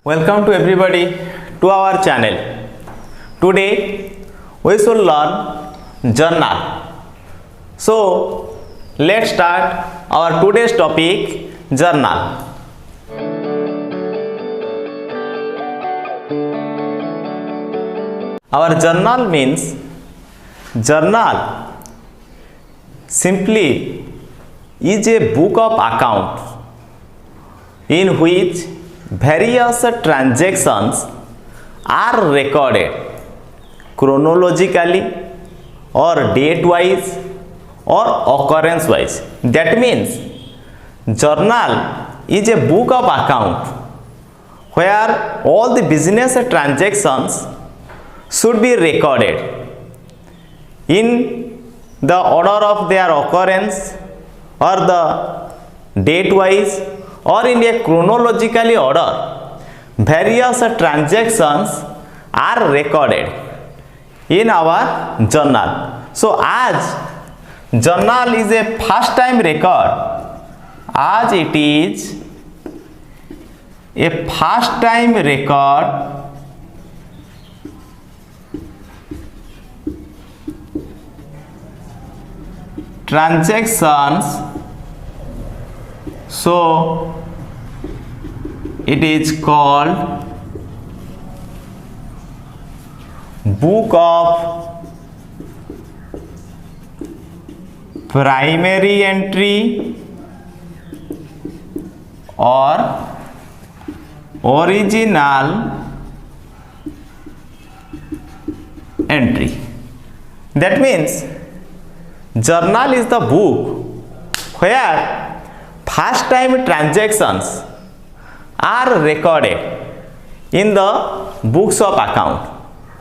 Welcome to everybody to our channel. Today we should learn journal. So let's start our today's topic, journal. Our journal means journal simply is a book of account in which various transactions are recorded chronologically or date wise or occurrence wise. That means journal is a book of account where all the business transactions should be recorded in the order of their occurrence or the date wise or in a chronologically order. Various transactions are recorded in our journal. So as journal is a first time record, as it is a first time record, transactions, so it is called book of primary entry or original entry. That means journal is the book where first time transactions are recorded in the books of account.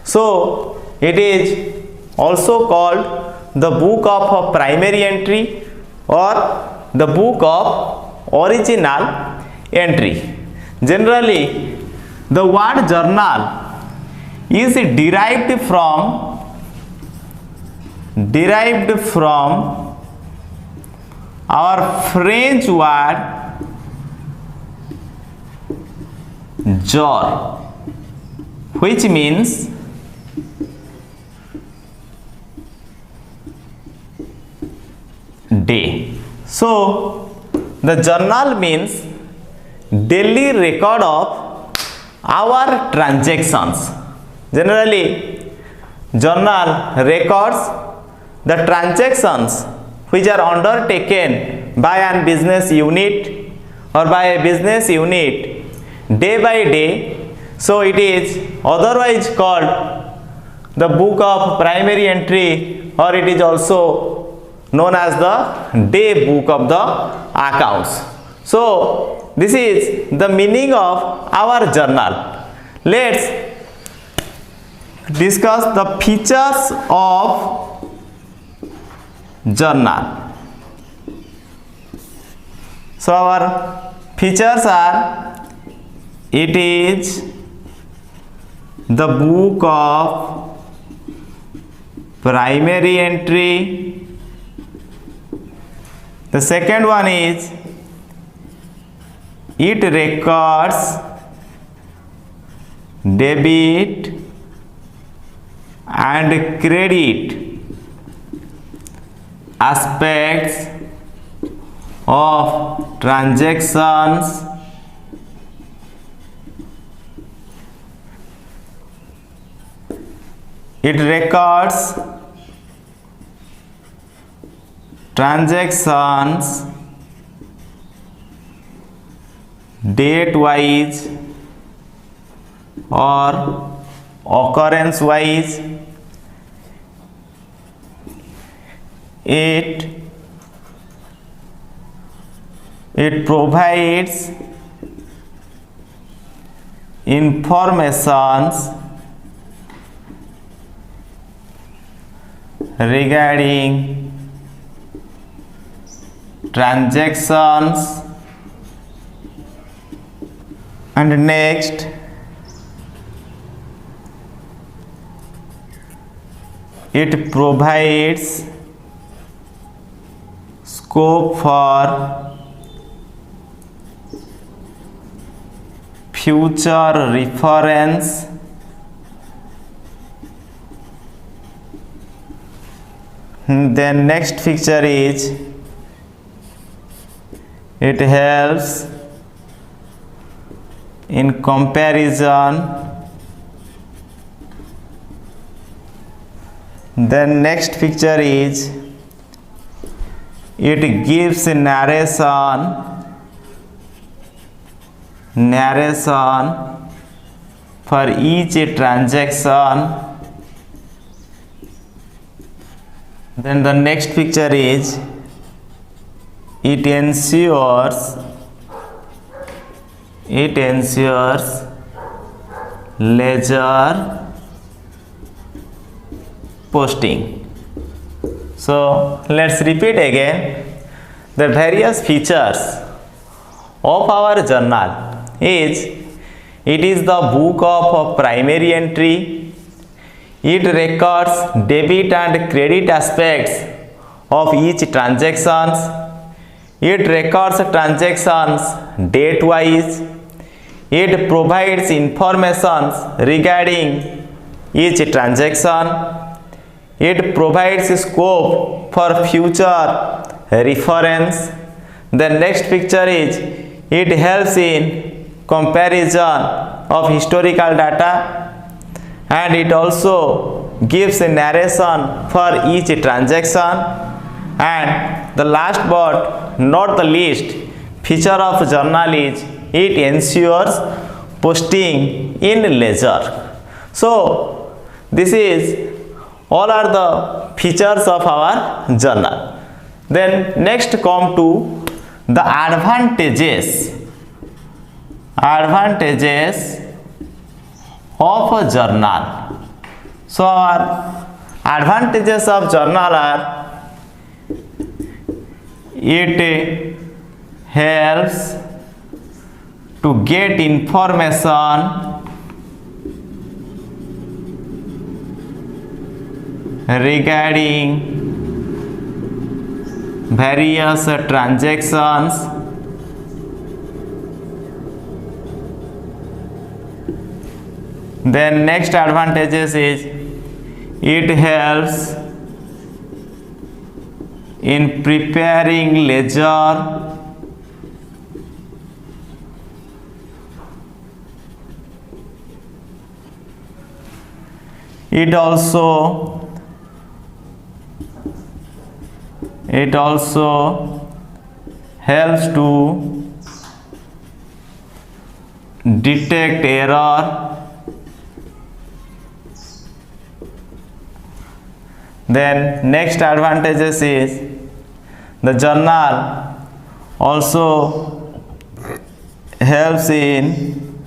So it is also called the book of primary entry or the book of original entry. Generally, the word journal is derived from our French word jour, which means day. So the journal means daily record of our transactions. Generally, journal records the transactions which are undertaken by a business unit or by a business unit day by day. So it is otherwise called the book of primary entry, or it is also known as the day book of the accounts. So this is the meaning of our journal. Let's discuss the features of journal. So our features are, it is the book of primary entry. The second one is it records debit and credit aspects of transactions. It records transactions date wise or occurrence wise. It provides informations regarding transactions. And next, it provides scope for future reference, then next feature is it helps in comparison, then next feature is it gives narration for each transaction, then the next feature is it ensures ledger posting. So let's repeat again. The various features of our journal is it is the book of primary entry. It records debit and credit aspects of each transactions. It records transactions date wise. It provides information regarding each transaction. It provides scope for future reference. The next picture is it helps in comparison of historical data, and it also gives a narration for each transaction. And the last but not the least feature of journal is it ensures posting in ledger. So this is all are the features of our journal. Then next come to the advantages of a journal. So our advantages of journal are it helps to get information regarding various transactions. Then next advantages is it helps in preparing ledger. It also helps to detect error. Then next advantages is the journal also helps in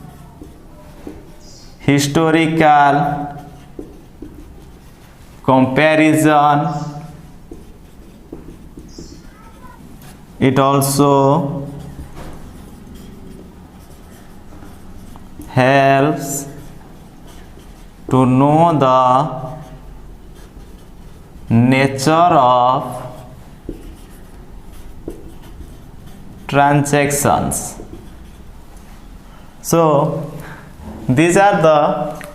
historical comparison. It also helps to know the nature of transactions. So these are the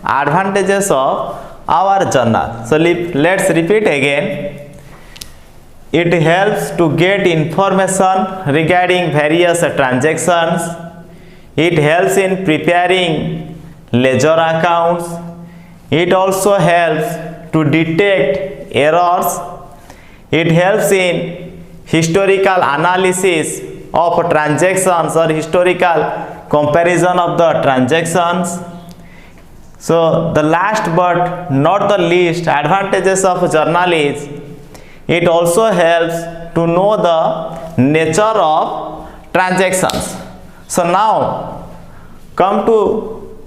advantages of our journal. So let's repeat again. It helps to get information regarding various transactions. It helps in preparing ledger accounts. It also helps to detect errors. It helps in historical analysis of transactions or historical comparison of the transactions. So the last but not the least advantages of journal is it also helps to know the nature of transactions. So now come to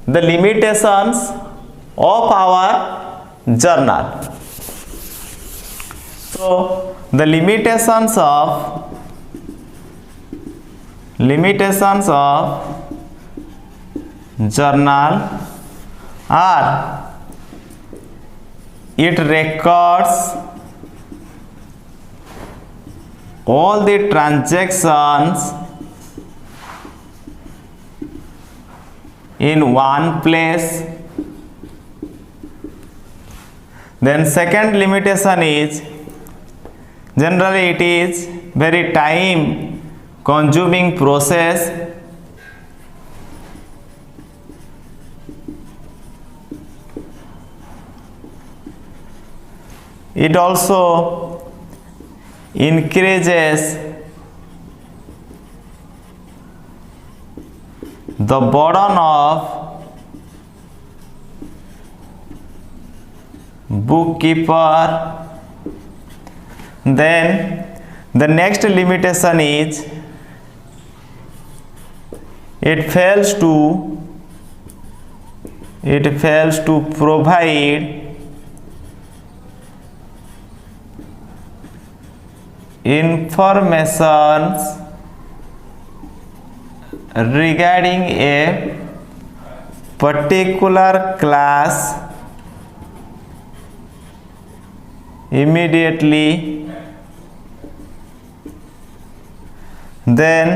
the limitations of our journal. So the limitations of journal are it records all the transactions in one place. Then second limitation is generally it is very time consuming process. It also increases the burden of bookkeeper. Then the next limitation is it fails to provide information regarding a particular class immediately. Then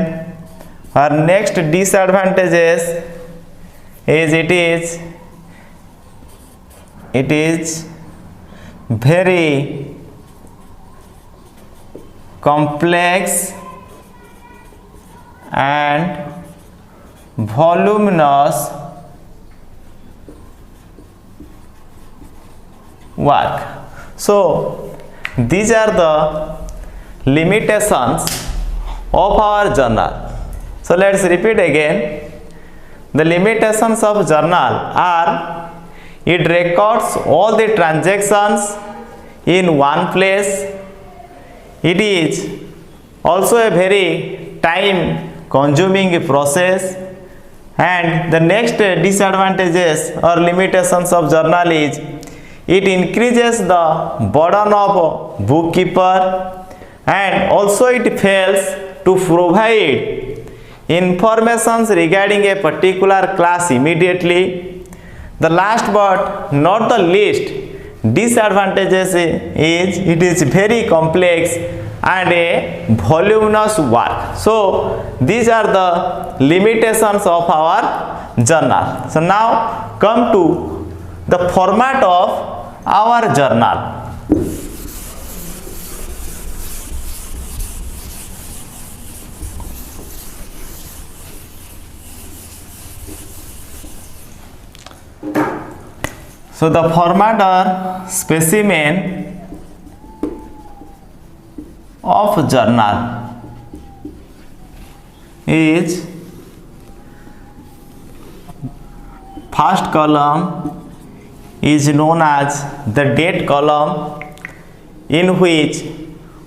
our next disadvantages is it is very complex and voluminous work. So these are the limitations of our journal. So let's repeat again. The limitations of journal are it records all the transactions in one place. It is also a very time consuming process. And the next disadvantages or limitations of journal is it increases the burden of bookkeeper, and also it fails to provide information regarding a particular class immediately. The last but not the least disadvantages is it is very complex and a voluminous work. So these are the limitations of our journal. So now come to the format of our journal. So the format or specimen of journal is first column is known as the date column, in which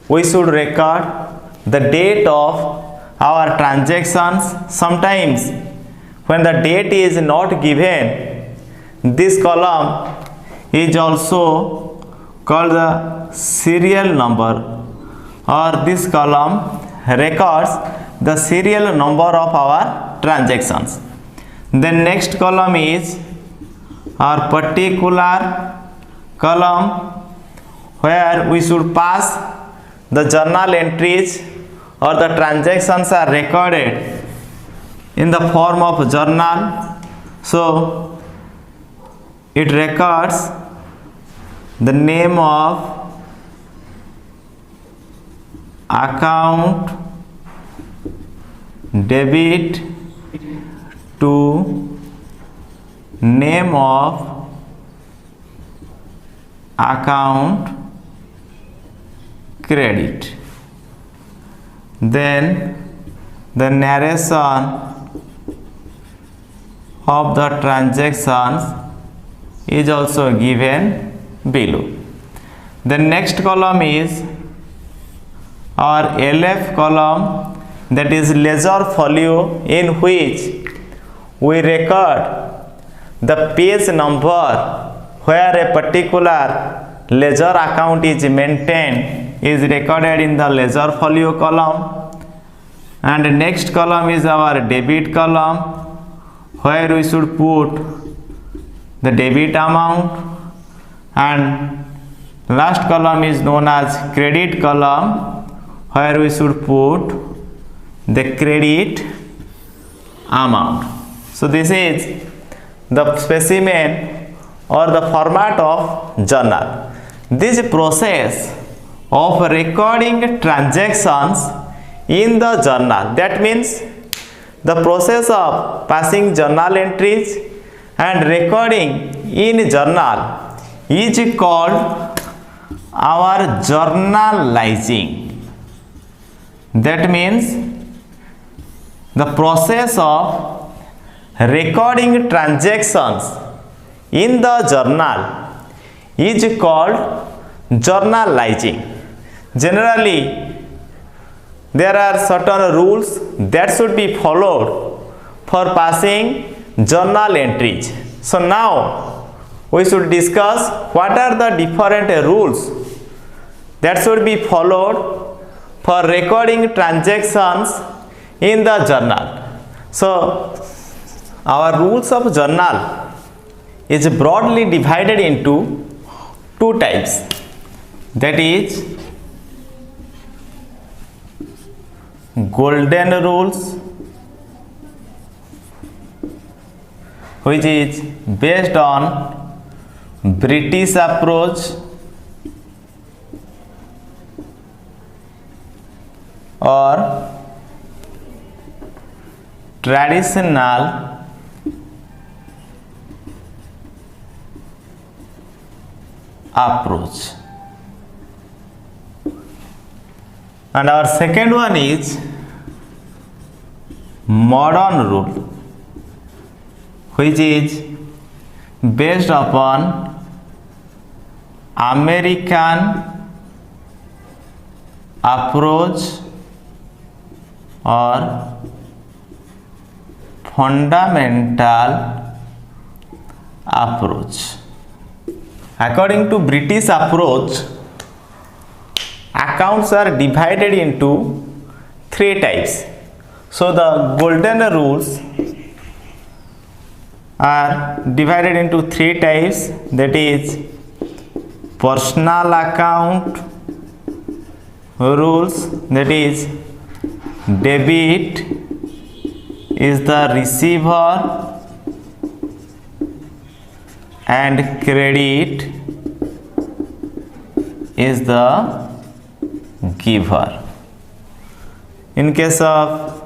we should record the date of our transactions. Sometimes when the date is not given, this column is also called the serial number, or this column records the serial number of our transactions. The next column is our particular column, where we should pass the journal entries or the transactions are recorded in the form of journal. So it records the name of account, debit to name of account, credit. Then the narration of the transactions is also given below. The next column is our LF column, that is ledger folio, in which we record the page number where a particular ledger account is maintained is recorded in the ledger folio column. And the next column is our debit column, where we should put the debit amount, and last column is known as credit column, where we should put the credit amount. So this is the specimen or the format of journal. This process of recording transactions in the journal, that means the process of passing journal entries and recording in journal is called our journalizing. That means the process of recording transactions in the journal is called journalizing. Generally, there are certain rules that should be followed for passing journal entries. So now we should discuss what are the different rules that should be followed for recording transactions in the journal. So our rules of journal is broadly divided into two types, that is golden rules, which is based on British approach, or traditional approach. And our second one is modern rule, which is based upon American approach or fundamental approach. According to British approach, accounts are divided into three types. So the golden rules are divided into three types, that is personal account rules, that is debit is the receiver and credit is the giver. In case of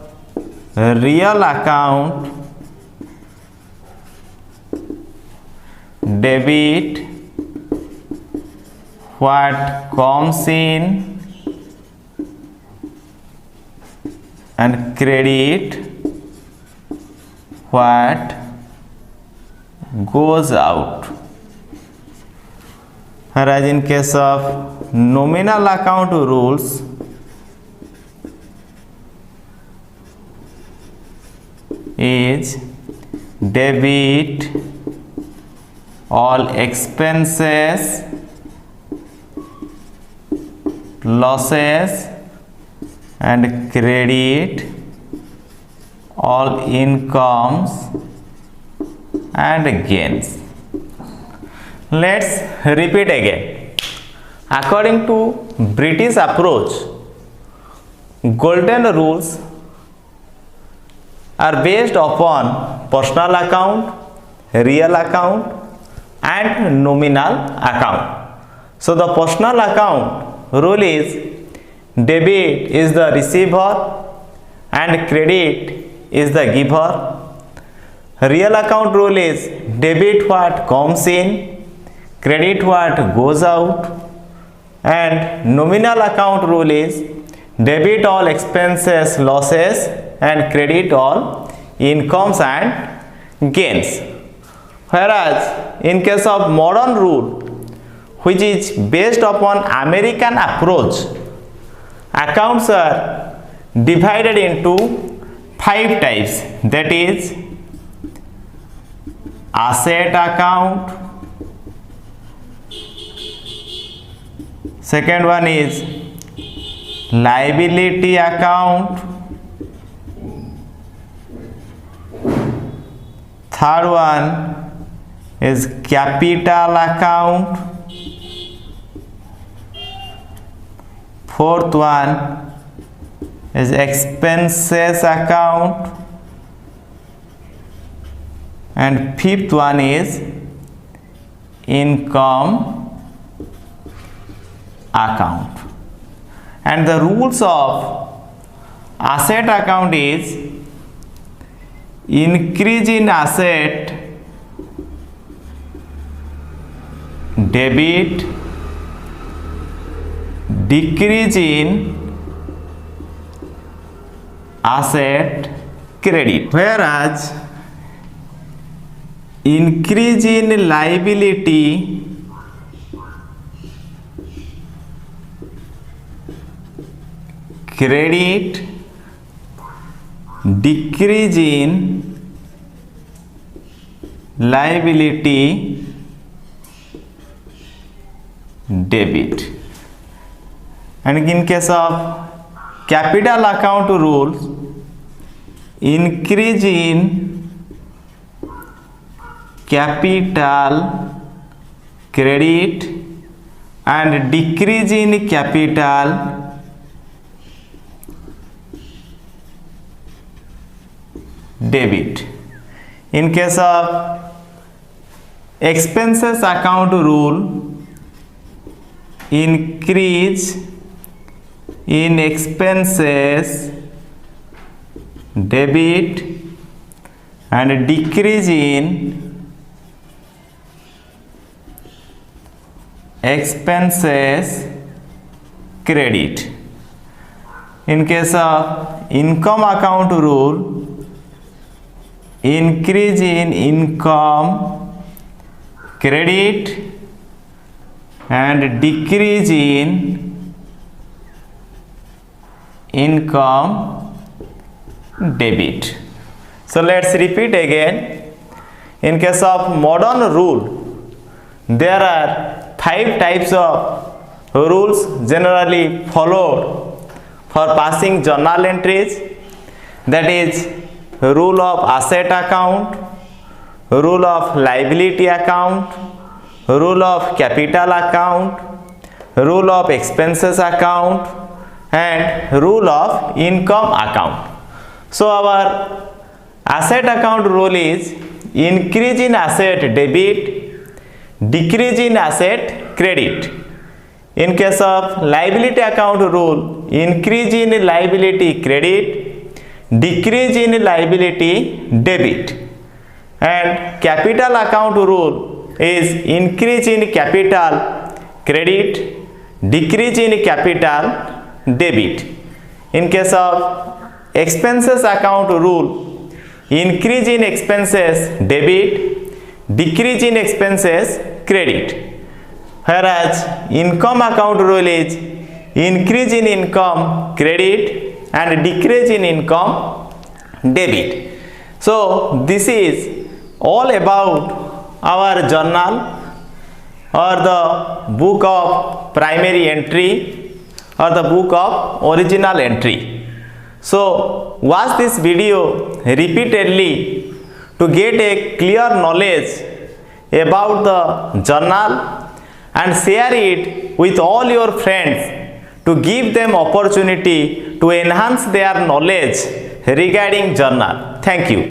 real account, debit what comes in and credit what goes out. Whereas in case of nominal account rules, is debit all expenses, losses, and credit all incomes and gains. Let's repeat again. According to British approach, golden rules are based upon personal account, real account, and nominal account. So the personal account rule is debit is the receiver and credit is the giver. Real account rule is debit what comes in, credit what goes out, and nominal account rule is debit all expenses, losses, and credit all incomes and gains. Whereas in case of modern rule, which is based upon American approach, accounts are divided into 5 types, that is asset account, second one is liability account, third one is capital account, fourth one is expenses account, and fifth one is income account. And the rules of asset account is increase in asset debit, decrease in asset credit, whereas increase in liability credit, decrease in liability debit. And in case of capital account rules, increase in capital credit and decrease in capital debit. In case of expenses account rule, increase in expenses debit and decrease in expenses credit. In case of income account rule, increase in income credit and decrease in income debit. So let's repeat again. In case of modern rule, there are 5 types of rules generally followed for passing journal entries. That is rule of asset account, rule of liability account, rule of capital account, rule of expenses account, and rule of income account. So our asset account rule is increase in asset debit, decrease in asset credit. In case of liability account rule, increase in liability credit, decrease in liability debit. And capital account rule is increase in capital credit, decrease in capital debit. In case of expenses account rule, increase in expenses debit, decrease in expenses credit. Whereas income account rule is increase in income credit and decrease in income debit. So this is all about our journal or the book of primary entry or the book of original entry. So watch this video repeatedly to get a clear knowledge about the journal and share it with all your friends to give them opportunity to enhance their knowledge regarding journal. Thank you.